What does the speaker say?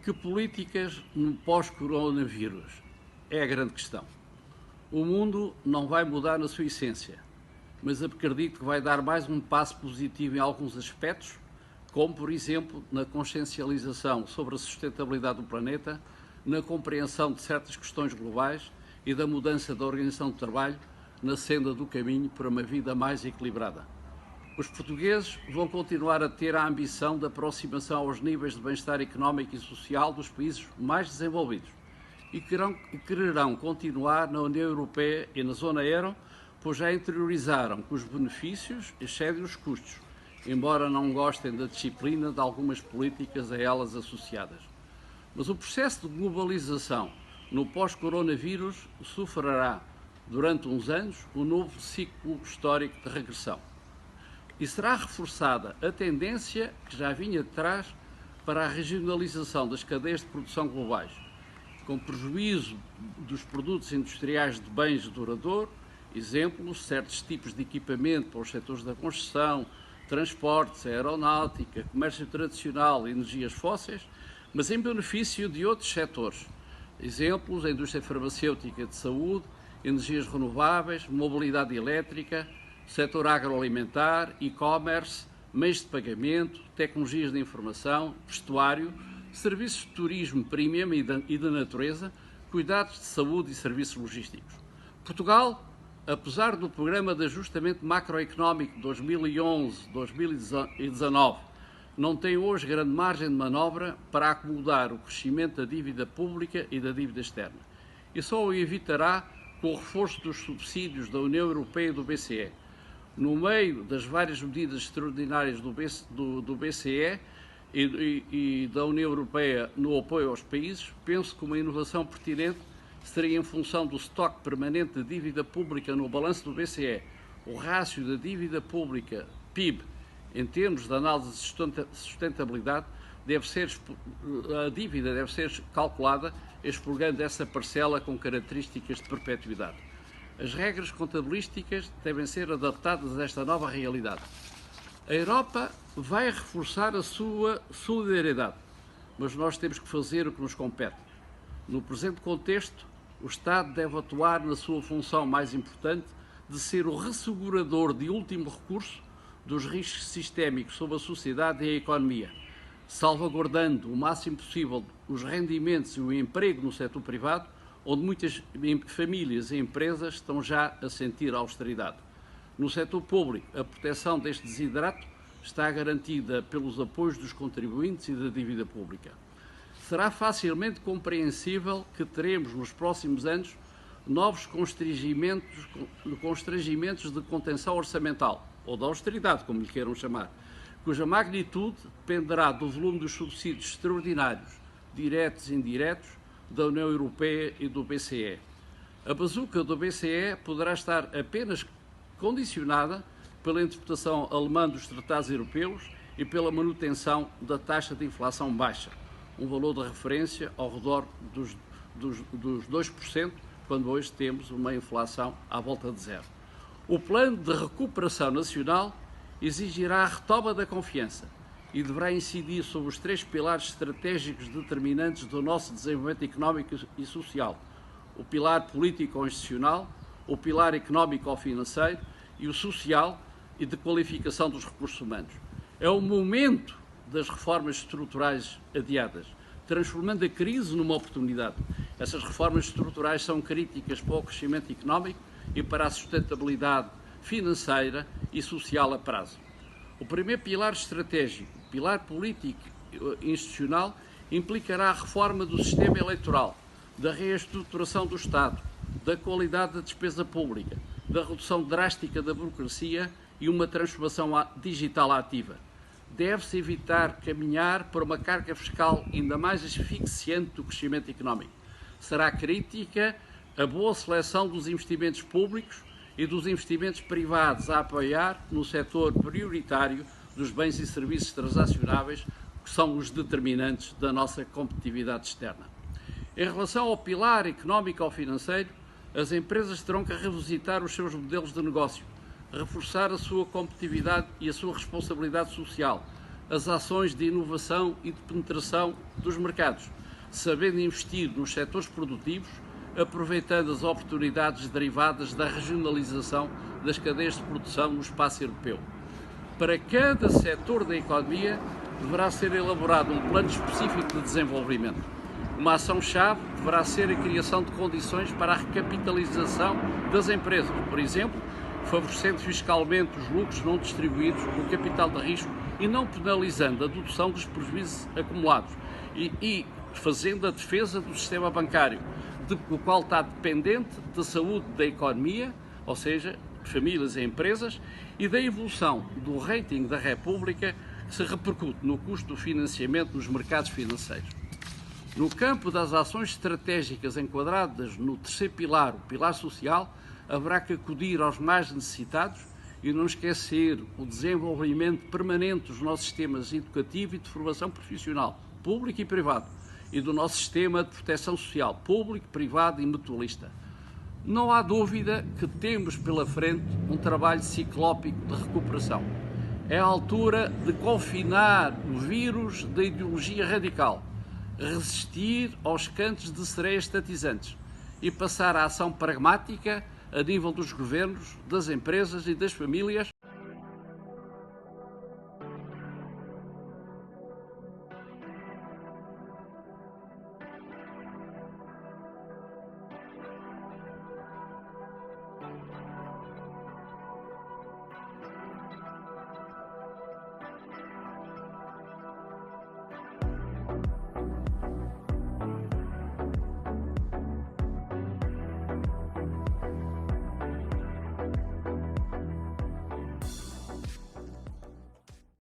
Que políticas no pós-coronavírus? É a grande questão. O mundo não vai mudar na sua essência, mas acredito que vai dar mais um passo positivo em alguns aspectos, como, por exemplo, na consciencialização sobre a sustentabilidade do planeta, na compreensão de certas questões globais e da mudança da organização de trabalho na senda do caminho para uma vida mais equilibrada. Os portugueses vão continuar a ter a ambição de aproximação aos níveis de bem-estar económico e social dos países mais desenvolvidos e quererão continuar na União Europeia e na zona euro, pois já interiorizaram que os benefícios excedem os custos, embora não gostem da disciplina de algumas políticas a elas associadas. Mas o processo de globalização no pós-coronavírus sofrerá, durante uns anos, um novo ciclo histórico de regressão. E será reforçada a tendência que já vinha de trás para a regionalização das cadeias de produção globais, com prejuízo dos produtos industriais de bens duradouros, exemplos, certos tipos de equipamento para os setores da construção, transportes, aeronáutica, comércio tradicional e energias fósseis, mas em benefício de outros setores, exemplos, a indústria farmacêutica de saúde, energias renováveis, mobilidade elétrica, setor agroalimentar, e-commerce, meios de pagamento, tecnologias de informação, vestuário, serviços de turismo premium e de natureza, cuidados de saúde e serviços logísticos. Portugal, apesar do Programa de Ajustamento Macroeconómico 2011-2019, não tem hoje grande margem de manobra para acomodar o crescimento da dívida pública e da dívida externa. E só o evitará com o reforço dos subsídios da União Europeia e do BCE. No meio das várias medidas extraordinárias do BCE e da União Europeia no apoio aos países, penso que uma inovação pertinente seria em função do estoque permanente de dívida pública no balanço do BCE. O rácio da dívida pública PIB, em termos de análise de sustentabilidade, a dívida deve ser calculada expurgando essa parcela com características de perpetuidade. As regras contabilísticas devem ser adaptadas a esta nova realidade. A Europa vai reforçar a sua solidariedade, mas nós temos que fazer o que nos compete. No presente contexto, o Estado deve atuar na sua função mais importante de ser o ressegurador de último recurso dos riscos sistémicos sobre a sociedade e a economia, salvaguardando o máximo possível os rendimentos e o emprego no setor privado, onde muitas famílias e empresas estão já a sentir a austeridade. No setor público, a proteção deste desiderato está garantida pelos apoios dos contribuintes e da dívida pública. Será facilmente compreensível que teremos nos próximos anos novos constrangimentos de contenção orçamental, ou de austeridade, como lhe queiram chamar, cuja magnitude dependerá do volume dos subsídios extraordinários, diretos e indiretos, da União Europeia e do BCE. A bazuca do BCE poderá estar apenas condicionada pela interpretação alemã dos tratados europeus e pela manutenção da taxa de inflação baixa, um valor de referência ao redor dos 2%, quando hoje temos uma inflação à volta de zero. O plano de recuperação nacional exigirá a retoma da confiança e deverá incidir sobre os três pilares estratégicos determinantes do nosso desenvolvimento económico e social: o pilar político-institucional, o pilar económico-financeiro e o social e de qualificação dos recursos humanos. É o momento das reformas estruturais adiadas, transformando a crise numa oportunidade. Essas reformas estruturais são críticas para o crescimento económico e para a sustentabilidade financeira e social a prazo. O primeiro pilar estratégico, o pilar político institucional, implicará a reforma do sistema eleitoral, da reestruturação do Estado, da qualidade da despesa pública, da redução drástica da burocracia e uma transformação digital ativa. Deve-se evitar caminhar para uma carga fiscal ainda mais asfixiante do crescimento económico. Será crítica a boa seleção dos investimentos públicos e dos investimentos privados a apoiar no setor prioritário dos bens e serviços transacionáveis, que são os determinantes da nossa competitividade externa. Em relação ao pilar económico-financeiro, as empresas terão que revisitar os seus modelos de negócio, reforçar a sua competitividade e a sua responsabilidade social, as ações de inovação e de penetração dos mercados, sabendo investir nos setores produtivos, aproveitando as oportunidades derivadas da regionalização das cadeias de produção no espaço europeu. Para cada setor da economia, deverá ser elaborado um plano específico de desenvolvimento. Uma ação-chave deverá ser a criação de condições para a recapitalização das empresas, por exemplo, favorecendo fiscalmente os lucros não distribuídos no capital de risco e não penalizando a dedução dos prejuízos acumulados e fazendo a defesa do sistema bancário, do qual está dependente da saúde da economia, ou seja, famílias e empresas, e da evolução do rating da República, que se repercute no custo do financiamento nos mercados financeiros. No campo das ações estratégicas enquadradas no terceiro pilar, o pilar social, haverá que acudir aos mais necessitados e não esquecer o desenvolvimento permanente dos nossos sistemas educativo e de formação profissional, público e privado, e do nosso sistema de proteção social, público, privado e mutualista. Não há dúvida que temos pela frente um trabalho ciclópico de recuperação. É a altura de confinar o vírus da ideologia radical, resistir aos cantos de sereia estatizantes e passar à ação pragmática a nível dos governos, das empresas e das famílias